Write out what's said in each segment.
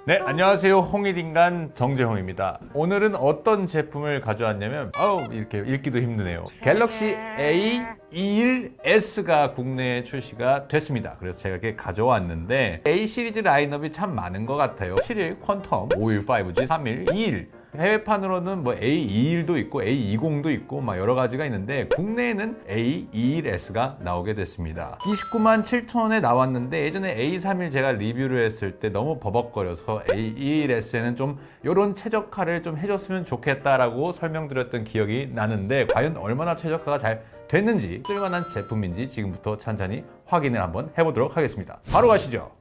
네, 안녕하세요. 홍일인간 정재홍입니다. 오늘은 어떤 제품을 가져왔냐면 이렇게 읽기도 힘드네요. 갤럭시 A21S가 국내에 출시가 됐습니다. 그래서 제가 이렇게 가져왔는데 A 시리즈 라인업이 참 많은 것 같아요. 7일 퀀텀, 5일 5G, 3일 2일 해외판으로는 뭐 A21도 있고 A20도 있고 막 여러 가지가 있는데 국내에는 A21S가 나오게 됐습니다. 29만 7천 원에 나왔는데 예전에 A31 제가 리뷰를 했을 때 너무 버벅거려서 A21S에는 좀 이런 최저가를 좀 해줬으면 좋겠다라고 설명드렸던 기억이 나는데 과연 얼마나 최저가가 잘 됐는지 쓸만한 제품인지 지금부터 찬찬히 확인을 한번 해보도록 하겠습니다. 바로 가시죠.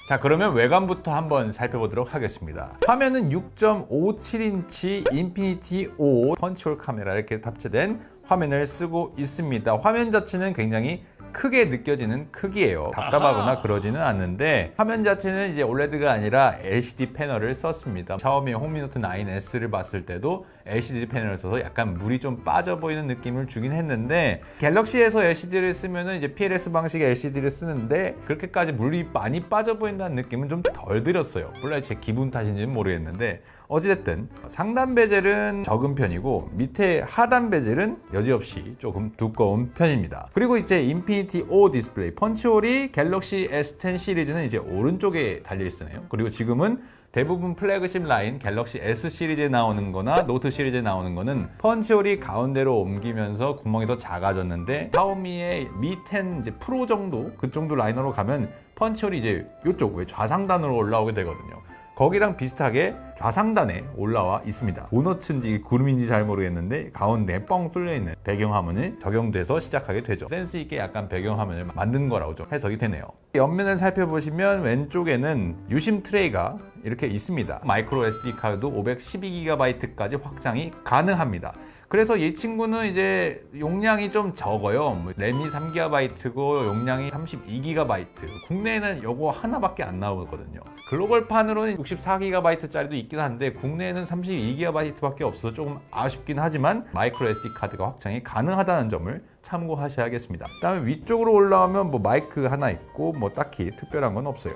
자, 그러면 외관부터 한번 살펴보도록 하겠습니다. 화면은 6.57인치 인피니티 5 펀치홀 카메라 이렇게 탑재된 화면을 쓰고 있습니다. 화면 자체는 굉장히 크게 느껴지는 크기예요. 답답하거나 그러지는 않는데 화면 자체는 이제 OLED가 아니라 LCD 패널을 썼습니다. 샤오미 홍미노트 9S를 봤을 때도 LCD 패널을 써서 약간 물이 좀 빠져 보이는 느낌을 주긴 했는데 갤럭시에서 LCD를 쓰면은 이제 PLS 방식의 LCD를 쓰는데 그렇게까지 물이 많이 빠져 보인다는 느낌은 좀 덜 들었어요. 물론 제 기분 탓인지는 모르겠는데 어찌됐든 상단 베젤은 적은 편이고 밑에 하단 베젤은 여지없이 조금 두꺼운 편입니다. 그리고 이제 인피니티 5 디스플레이 펀치홀이 갤럭시 S10 시리즈는 이제 오른쪽에 달려 있으네요. 그리고 지금은 대부분 플래그십 라인 갤럭시 S 시리즈에 나오는 거나 노트 시리즈에 나오는 거는 펀치홀이 가운데로 옮기면서 구멍이 더 작아졌는데 샤오미의 Mi 10 이제 프로 정도 그 정도 라인으로 가면 펀치홀이 이제 이쪽 좌상단으로 올라오게 되거든요. 거기랑 비슷하게 좌상단에 올라와 있습니다. 도너츠인지 구름인지 잘 모르겠는데 가운데 뻥 뚫려 있는 배경화면이 적용돼서 시작하게 되죠. 센스 있게 약간 배경화면을 만든 거라고 좀 해석이 되네요. 옆면을 살펴보시면 왼쪽에는 유심 트레이가 이렇게 있습니다. 마이크로 SD 카드 512GB까지 확장이 가능합니다. 그래서 이 친구는 이제 용량이 좀 적어요. 램이 3GB고 용량이 32GB. 국내에는 요거 하나밖에 안 나오거든요. 글로벌판으로는 64GB짜리도 있긴 한데 국내에는 32GB밖에 없어서 조금 아쉽긴 하지만 마이크로 SD 카드가 확장이 가능하다는 점을 참고하셔야겠습니다. 그다음에 위쪽으로 올라오면 뭐 마이크 하나 있고 뭐 딱히 특별한 건 없어요.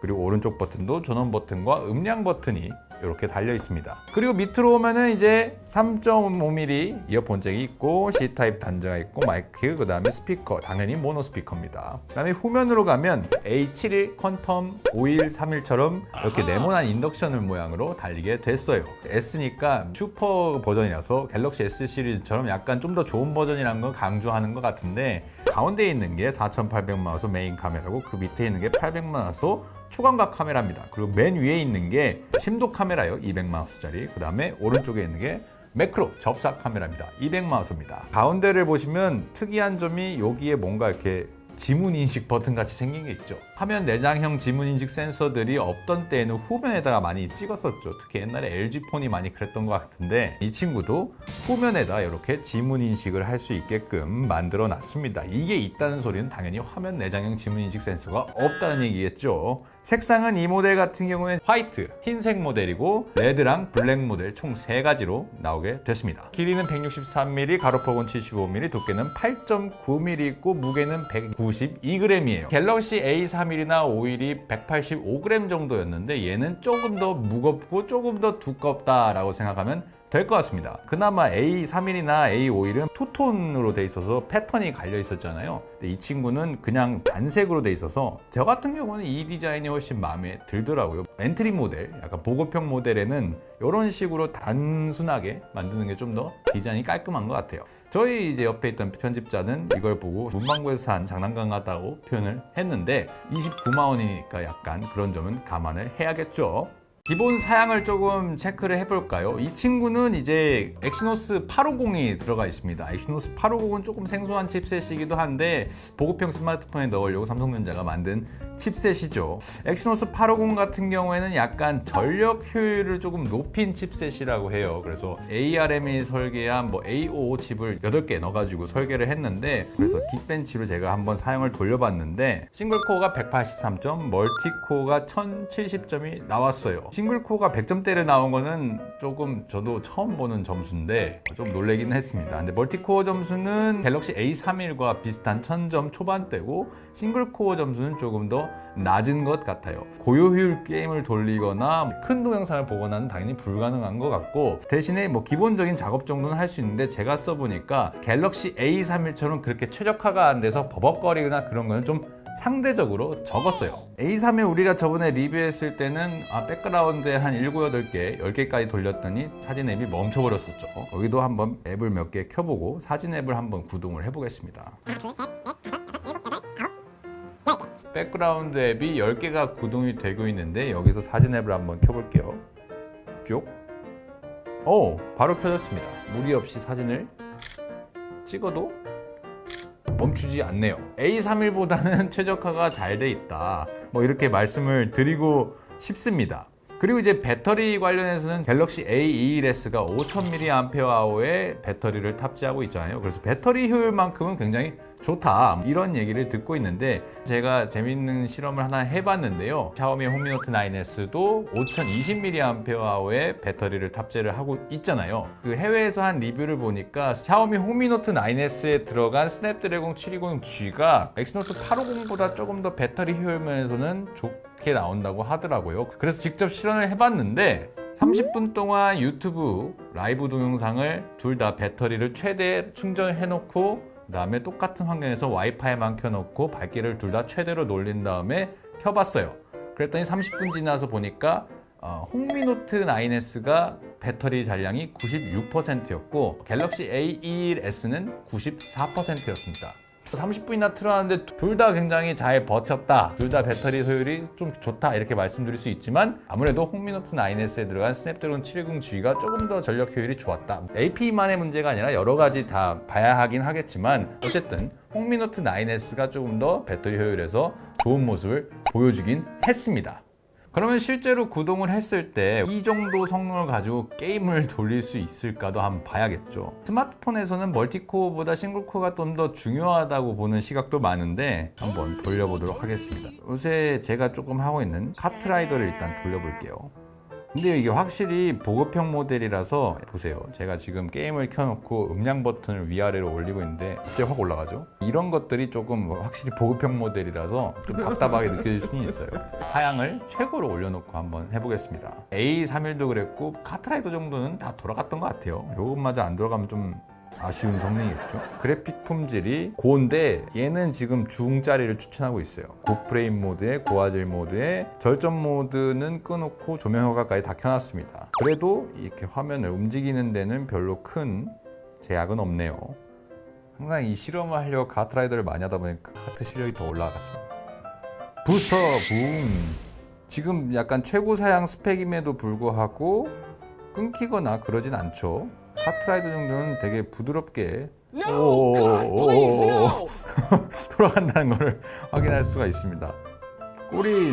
그리고 오른쪽 버튼도 전원 버튼과 음량 버튼이 이렇게 달려 있습니다. 그리고 밑으로 오면은 이제 3.5mm 이어폰 잭이 있고 C타입 단자가 있고 마이크, 그 다음에 스피커, 당연히 모노 스피커입니다. 그 다음에 후면으로 가면 A71 퀀텀 5131처럼 이렇게 네모난 인덕션을 모양으로 달리게 됐어요. S니까 슈퍼 버전이라서 갤럭시 S 시리즈처럼 약간 좀 더 좋은 버전이라는 걸 강조하는 것 같은데 가운데에 있는 게 4800만화소 메인 카메라고 그 밑에 있는 게 800만화소 초광각 카메라입니다. 그리고 맨 위에 있는 게 심도 카메라예요. 200만화소짜리. 그 다음에 오른쪽에 있는 게 매크로 접사 카메라입니다. 200만화소입니다. 가운데를 보시면 특이한 점이 여기에 뭔가 이렇게 지문 인식 버튼 같이 생긴 게 있죠. 화면 내장형 지문 인식 센서들이 없던 때에는 후면에다가 많이 찍었었죠. 특히 옛날에 LG폰이 많이 그랬던 것 같은데 이 친구도 후면에다 이렇게 지문 인식을 할 수 있게끔 만들어 놨습니다. 이게 있다는 소리는 당연히 화면 내장형 지문 인식 센서가 없다는 얘기겠죠. 색상은 이 모델 같은 경우에는 화이트, 흰색 모델이고 레드랑 블랙 모델 총 3가지로 나오게 됐습니다. 길이는 163mm, 가로폭은 75mm, 두께는 8.9mm 있고 무게는 192g이에요. 갤럭시 A31이나 51이 185g 정도였는데 얘는 조금 더 무겁고 조금 더 두껍다라고 생각하면 될 것 같습니다. 그나마 A31이나 A51은 투톤으로 돼 있어서 패턴이 갈려 있었잖아요. 근데 이 친구는 그냥 단색으로 돼 있어서 저 같은 경우는 이 디자인이 훨씬 마음에 들더라고요. 엔트리 모델, 약간 보급형 모델에는 이런 식으로 단순하게 만드는 게 좀 더 디자인이 깔끔한 것 같아요. 저희 이제 옆에 있던 편집자는 이걸 보고 문방구에서 산 장난감 같다고 표현을 했는데 29만 원이니까 약간 그런 점은 감안을 해야겠죠. 기본 사양을 조금 체크를 해볼까요? 이 친구는 이제 엑시노스 850이 들어가 있습니다. 엑시노스 850은 조금 생소한 칩셋이기도 한데 보급형 스마트폰에 넣으려고 삼성전자가 만든 칩셋이죠. 엑시노스 850 같은 경우에는 약간 전력 효율을 조금 높인 칩셋이라고 해요. 그래서 ARM이 설계한 뭐 A55 칩을 8개 넣어가지고 설계를 했는데 그래서 긱벤치로 제가 한번 사용을 돌려봤는데 싱글코어가 183점, 멀티코어가 1070점이 나왔어요. 싱글코어가 100점대를 나온 거는 조금 저도 처음 보는 점수인데 좀 놀래긴 했습니다. 근데 멀티코어 점수는 갤럭시 A31과 비슷한 1000점 초반대고 싱글코어 점수는 조금 더 낮은 것 같아요. 고효율 게임을 돌리거나 큰 동영상을 보거나는 당연히 불가능한 것 같고, 대신에 뭐 기본적인 작업 정도는 할 수 있는데 제가 써보니까 갤럭시 A31처럼 그렇게 최적화가 안 돼서 버벅거리거나 그런 거는 좀 상대적으로 적었어요. A31 우리가 저번에 리뷰했을 때는 백그라운드에 한 7, 8개, 10개까지 돌렸더니 사진 앱이 멈춰버렸었죠. 여기도 한번 앱을 몇 개 켜보고 사진 앱을 한번 구동을 해보겠습니다. 백그라운드 앱이 10개가 구동이 되고 있는데 여기서 사진 앱을 한번 켜볼게요. 쭉. 바로 켜졌습니다. 무리 없이 사진을 찍어도 멈추지 않네요. A31보다는 최적화가 잘 돼 있다, 뭐 이렇게 말씀을 드리고 싶습니다. 그리고 이제 배터리 관련해서는 갤럭시 A21s가 5000mAh의 배터리를 탑재하고 있잖아요. 그래서 배터리 효율만큼은 굉장히 좋다, 이런 얘기를 듣고 있는데 제가 재밌는 실험을 하나 해봤는데요. 샤오미 홍미노트 9s도 5020mAh의 배터리를 탑재를 하고 있잖아요. 그 해외에서 한 리뷰를 보니까 샤오미 홍미노트 9s에 들어간 스냅드래곤 720G가 엑시노스 850보다 조금 더 배터리 효율 면에서는 좋게 나온다고 하더라고요. 그래서 직접 실험을 해봤는데 30분 동안 유튜브 라이브 동영상을 둘 다 배터리를 최대 충전해놓고 그 다음에 똑같은 환경에서 와이파이만 켜놓고 밝기를 둘 다 최대로 놀린 다음에 켜봤어요. 그랬더니 30분 지나서 보니까 홍미노트 9s가 배터리 잔량이 96%였고 갤럭시 A21s는 94%였습니다. 30분이나 틀어놨는데 둘 다 굉장히 잘 버텼다, 둘 다 배터리 소율이 좀 좋다, 이렇게 말씀드릴 수 있지만 아무래도 홍미노트 9s에 들어간 스냅드래곤 720G가 조금 더 전력 효율이 좋았다. AP만의 문제가 아니라 여러 가지 다 봐야 하긴 하겠지만 어쨌든 홍미노트 9s가 조금 더 배터리 효율에서 좋은 모습을 보여주긴 했습니다. 그러면 실제로 구동을 했을 때 이 정도 성능을 가지고 게임을 돌릴 수 있을까도 한번 봐야겠죠. 스마트폰에서는 멀티코어보다 싱글코어가 좀 더 중요하다고 보는 시각도 많은데 한번 돌려보도록 하겠습니다. 요새 제가 조금 하고 있는 카트라이더를 일단 돌려볼게요. 근데 이게 확실히 보급형 모델이라서 보세요. 제가 지금 게임을 켜놓고 음량 버튼을 위아래로 올리고 있는데 갑자기 확 올라가죠. 이런 것들이 조금 확실히 보급형 모델이라서 좀 답답하게 느껴질 수는 있어요. 사양을 최고로 올려놓고 한번 해보겠습니다. A31도 그랬고 카트라이더 정도는 다 돌아갔던 것 같아요. 이것마저 안 들어가면 좀 아쉬운 성능이겠죠. 그래픽 품질이 고인데 얘는 지금 중짜리를 추천하고 있어요. 고프레임 모드에 고화질 모드에 절전 모드는 꺼놓고 조명 효과까지 다 켜놨습니다. 그래도 이렇게 화면을 움직이는 데는 별로 큰 제약은 없네요. 항상 이 실험을 하려고 카트라이더를 많이 하다 보니까 카트 실력이 더 올라갔습니다. 부스터 붐. 지금 약간 최고 사양 스펙임에도 불구하고 끊기거나 그러진 않죠. 카트라이더 정도는 되게 부드럽게 돌아간다는 걸 확인할 수가 있습니다. 꼬린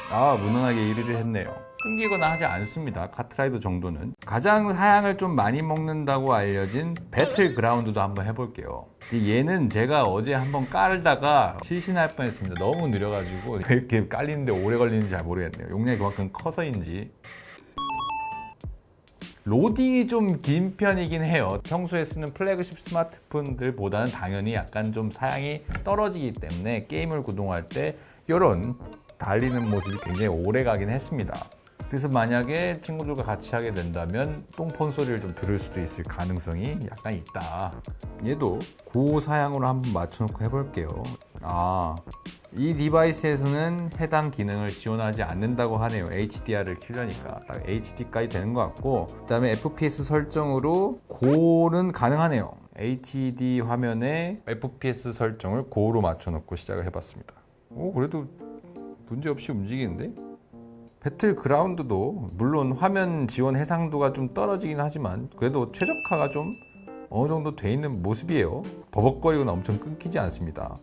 무난하게 1위를 했네요. 끊기거나 하지 않습니다. 카트라이더 정도는. 가장 사양을 좀 많이 먹는다고 알려진 배틀그라운드도 한번 해볼게요. 얘는 제가 어제 한번 깔다가 실신할 뻔했습니다. 너무 느려가지고 왜 이렇게 깔리는데 오래 걸리는지 잘 모르겠네요. 용량이 그만큼 커서인지. 로딩이 좀 긴 편이긴 해요. 평소에 쓰는 플래그십 스마트폰들보다는 당연히 약간 좀 사양이 떨어지기 때문에 게임을 구동할 때 이런 달리는 모습이 굉장히 오래 가긴 했습니다. 그래서 만약에 친구들과 같이 하게 된다면 똥폰 소리를 좀 들을 수도 있을 가능성이 약간 있다. 얘도 고사양으로 한번 맞춰놓고 해볼게요. 이 디바이스에서는 해당 기능을 지원하지 않는다고 하네요. HDR을 키려니까 딱 HD까지 되는 것 같고, 그 다음에 FPS 설정으로 고는 가능하네요. HD 화면에 FPS 설정을 고로 맞춰놓고 시작을 해봤습니다. 그래도 문제없이 움직이는데? 배틀그라운드도 물론 화면 지원 해상도가 좀 떨어지긴 하지만 그래도 최적화가 좀 어느 정도 돼 있는 모습이에요. 버벅거리거나 엄청 끊기지 않습니다.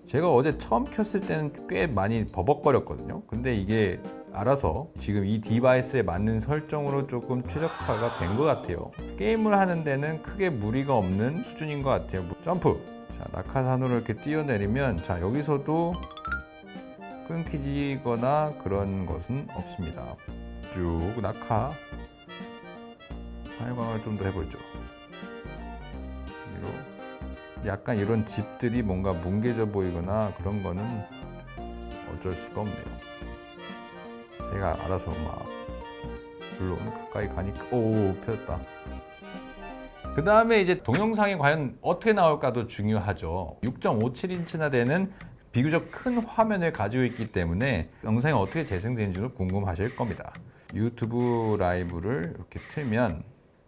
제가 어제 처음 켰을 때는 꽤 많이 버벅거렸거든요. 근데 이게 알아서 지금 이 디바이스에 맞는 설정으로 조금 최적화가 된 것 같아요. 게임을 하는 데는 크게 무리가 없는 수준인 것 같아요. 점프! 자, 낙하산으로 이렇게 뛰어내리면 자, 여기서도 끊기거나 그런 것은 없습니다. 쭉 낙하 하여광을 좀 더 해보죠. 약간 이런 집들이 뭔가 뭉개져 보이거나 그런 거는 어쩔 수가 없네요. 얘가 알아서 막 물론 가까이 가니까 오 펴졌다. 그 다음에 이제 동영상이 과연 어떻게 나올까도 중요하죠. 6.57인치나 되는 비교적 큰 화면을 가지고 있기 때문에 영상이 어떻게 재생되는지도 궁금하실 겁니다. 유튜브 라이브를 이렇게 틀면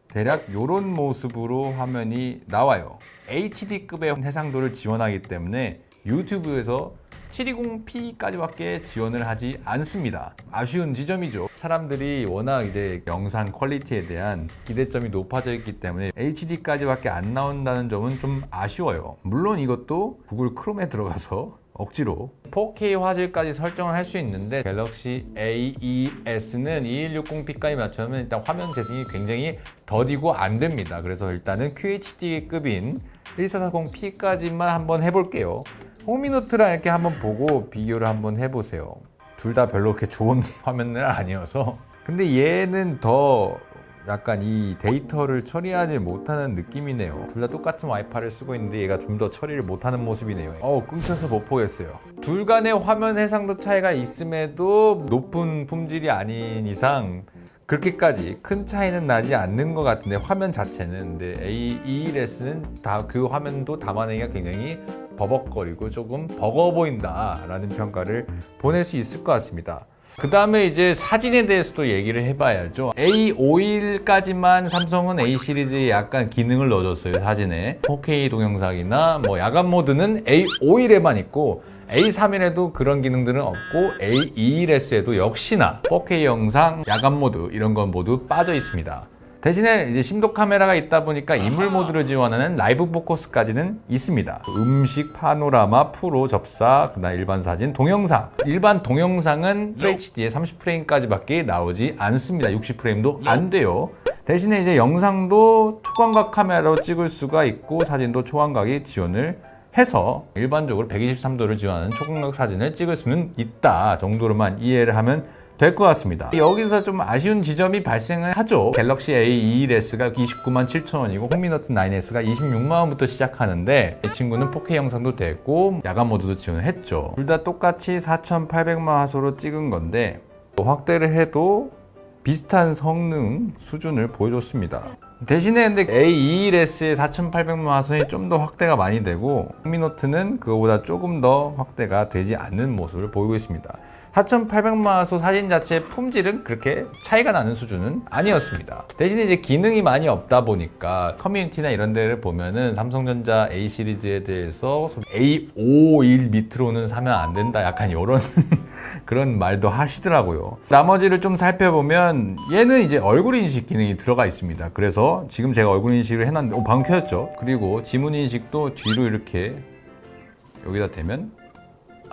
대략 이런 모습으로 화면이 나와요. HD급의 해상도를 지원하기 때문에 유튜브에서 720p까지밖에 지원을 하지 않습니다. 아쉬운 지점이죠. 사람들이 워낙 이제 영상 퀄리티에 대한 기대점이 높아져 있기 때문에 HD까지밖에 안 나온다는 점은 좀 아쉬워요. 물론 이것도 구글 크롬에 들어가서 억지로 4K 화질까지 설정을 할 수 있는데 갤럭시 A2S는 2160p까지 맞추면 일단 화면 재생이 굉장히 더디고 안 됩니다. 그래서 일단은 QHD급인 1440p까지만 한번 해볼게요. 홍미노트랑 이렇게 한번 보고 비교를 한번 해보세요. 둘 다 별로 그렇게 좋은 화면은 아니어서 근데 얘는 더 약간 이 데이터를 처리하지 못하는 느낌이네요. 둘 다 똑같은 와이파이를 쓰고 있는데 얘가 좀 더 처리를 못하는 모습이네요. 끊겨서 못 보겠어요. 둘 간의 화면 해상도 차이가 있음에도 높은 품질이 아닌 이상 그렇게까지 큰 차이는 나지 않는 것 같은데 화면 자체는. 근데 A21S는 다 그 화면도 담아내기가 굉장히 버벅거리고 조금 버거워 보인다라는 평가를 보낼 수 있을 것 같습니다. 그 다음에 이제 사진에 대해서도 얘기를 해봐야죠. A51까지만 삼성은 A 시리즈에 약간 기능을 넣어줬어요. 사진에 4K 동영상이나 뭐 야간 모드는 A51에만 있고 A31에도 그런 기능들은 없고 A21S에도 역시나 4K 영상, 야간 모드 이런 건 모두 빠져 있습니다. 대신에 이제 심도 카메라가 있다 보니까 인물 모드를 지원하는 라이브 포커스까지는 있습니다. 음식, 파노라마, 프로, 접사, 그다음 일반 사진, 동영상. 일반 동영상은 FHD에 30프레임까지밖에 나오지 않습니다. 60프레임도 안 돼요. 대신에 이제 영상도 초광각 카메라로 찍을 수가 있고 사진도 초광각이 지원을 해서 일반적으로 123도를 지원하는 초광각 사진을 찍을 수는 있다 정도로만 이해를 하면 될 것 같습니다. 여기서 좀 아쉬운 지점이 발생을 하죠. 갤럭시 A21S가 297,000원이고 홍미노트 9S가 26만원부터 시작하는데 이 친구는 4K 영상도 됐고 야간 모드도 지원을 했죠. 둘 다 똑같이 4,800만 화소로 찍은 건데 확대를 해도 비슷한 성능 수준을 보여줬습니다. 대신에 근데 A21S의 4,800만 화소는 좀 더 확대가 많이 되고 홍미노트는 그거보다 조금 더 확대가 되지 않는 모습을 보이고 있습니다. 4,800만 화소 사진 자체의 품질은 그렇게 차이가 나는 수준은 아니었습니다. 대신에 이제 기능이 많이 없다 보니까 커뮤니티나 이런 데를 보면은 삼성전자 A 시리즈에 대해서 A51 밑으로는 사면 안 된다 약간 이런 그런 말도 하시더라고요. 나머지를 좀 살펴보면 얘는 이제 얼굴 인식 기능이 들어가 있습니다. 그래서 지금 제가 얼굴 인식을 해놨는데 방금 켜졌죠? 그리고 지문 인식도 뒤로 이렇게 여기다 대면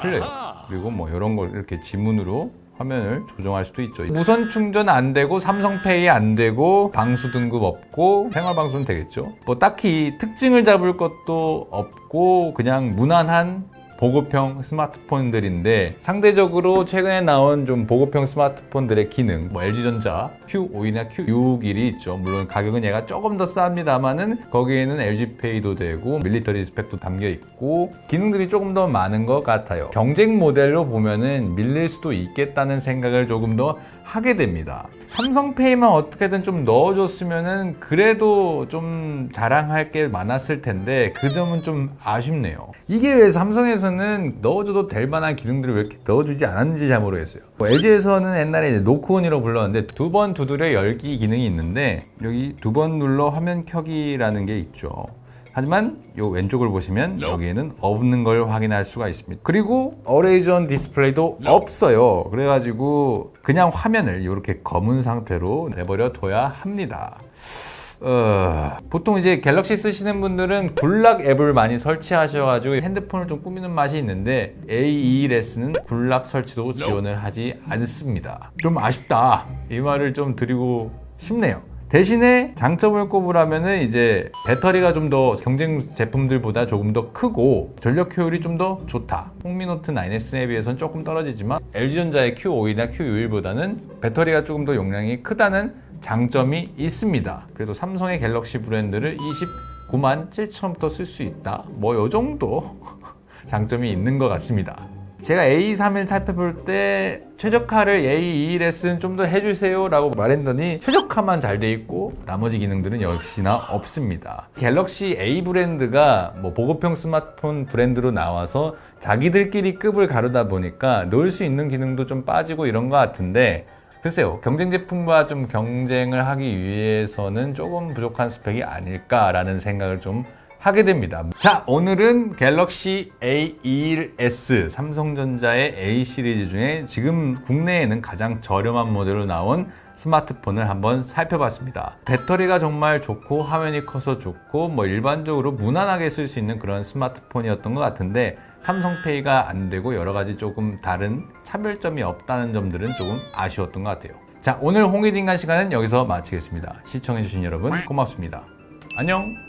틀려요. 그리고 뭐 이런 걸 이렇게 지문으로 화면을 조정할 수도 있죠. 무선 충전 안 되고 삼성페이 안 되고 방수 등급 없고 생활 방수는 되겠죠. 뭐 딱히 특징을 잡을 것도 없고 그냥 무난한 보급형 스마트폰들인데 상대적으로 최근에 나온 좀 보급형 스마트폰들의 기능 뭐 LG전자 Q5이나 Q61이 있죠. 물론 가격은 얘가 조금 더 쌉니다만은 거기에는 LG페이도 되고 밀리터리 스펙도 담겨 있고 기능들이 조금 더 많은 것 같아요. 경쟁 모델로 보면은 밀릴 수도 있겠다는 생각을 조금 더 하게 됩니다. 삼성페이만 어떻게든 좀 넣어줬으면은 그래도 좀 자랑할 게 많았을 텐데 그 점은 좀 아쉽네요. 이게 왜 삼성에서는 넣어줘도 될 만한 기능들을 왜 이렇게 넣어주지 않았는지 잘 모르겠어요. LG에서는 옛날에 이제 노크온이라고 불렀는데 두 번 두드려 열기 기능이 있는데 여기 두 번 눌러 화면 켜기라는 게 있죠. 하지만 이 왼쪽을 보시면 여기에는 없는 걸 확인할 수가 있습니다. 그리고 어레이전 디스플레이도 없어요. 그래가지고 그냥 화면을 이렇게 검은 상태로 내버려 둬야 합니다. 보통 이제 갤럭시 쓰시는 분들은 굴락 앱을 많이 설치하셔가지고 핸드폰을 좀 꾸미는 맛이 있는데 A21S는 굴락 설치도 지원을 하지 않습니다. 좀 아쉽다 이 말을 좀 드리고 싶네요. 대신에 장점을 꼽으라면은 이제 배터리가 좀 더 경쟁 제품들보다 조금 더 크고 전력 효율이 좀 더 좋다. 홍미노트 9S에 비해서는 조금 떨어지지만 LG전자의 Q5이나 Q61보다는 배터리가 조금 더 용량이 크다는 장점이 있습니다. 그래서 삼성의 갤럭시 브랜드를 29만 7천원부터 쓸 수 있다. 뭐 요 정도 장점이 있는 것 같습니다. 제가 A31 살펴볼 때 최적화를 A21S는 좀 더 해주세요 라고 말했더니 최적화만 잘 돼 있고 나머지 기능들은 역시나 없습니다. 갤럭시 A 브랜드가 뭐 보급형 스마트폰 브랜드로 나와서 자기들끼리 급을 가르다 보니까 넣을 수 있는 기능도 좀 빠지고 이런 것 같은데, 글쎄요, 경쟁 제품과 좀 경쟁을 하기 위해서는 조금 부족한 스펙이 아닐까라는 생각을 좀 하게 됩니다. 자, 오늘은 갤럭시 A21S, 삼성전자의 A 시리즈 중에 지금 국내에는 가장 저렴한 모델로 나온 스마트폰을 한번 살펴봤습니다. 배터리가 정말 좋고 화면이 커서 좋고 뭐 일반적으로 무난하게 쓸 수 있는 그런 스마트폰이었던 것 같은데, 삼성페이가 안 되고 여러 가지 조금 다른 차별점이 없다는 점들은 조금 아쉬웠던 것 같아요. 자, 오늘 홍익인간 시간은 여기서 마치겠습니다. 시청해주신 여러분 고맙습니다. 안녕.